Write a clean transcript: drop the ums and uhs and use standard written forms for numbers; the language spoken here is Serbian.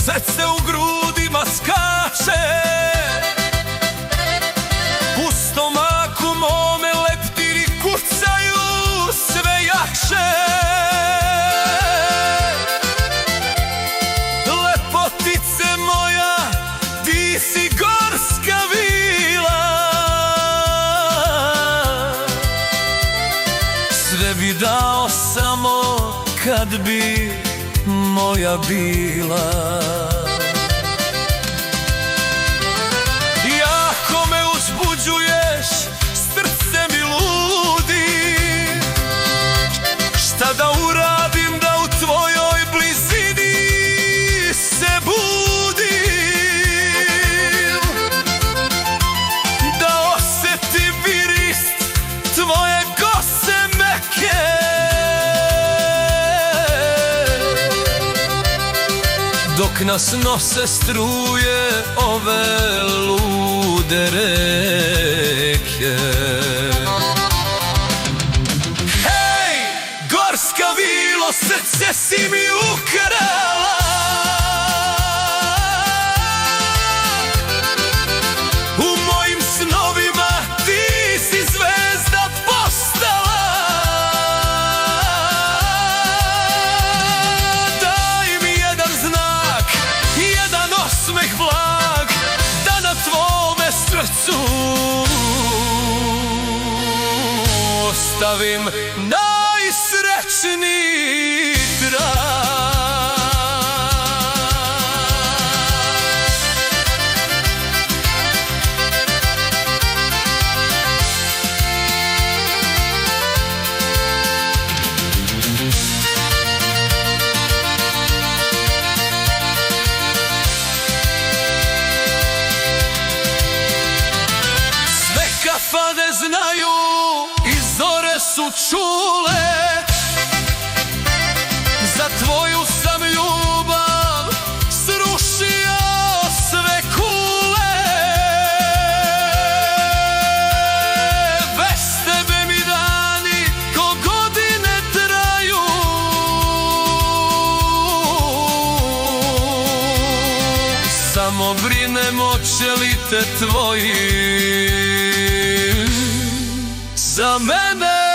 srce u grudima skače, u stomaku mome leptiri kucaju sve jače. Lepotice moja, ti si gorska vila, sve bi dao samo kad bi moja bila. Jako me uzbuđuješ, srce mi ludi, šta da uradim da u tvojoj blizini se budim, da osetim virist tvoje kose meke, dok nas nose struje ove lude reke. Hej, gorska vilo, srce si mi ukrala, u mojim snovima ti si zvezda postala. Daj mi jedan znak, jedan osmeh blag, da na tvome srcu ostavim najsrećniji trag. Kafane znaju i zore su čule, za tvoju sam ljubav srušio sve kule. Bez tebe mi dani ko godine traju, samo brinem hoće li te tvoji za mene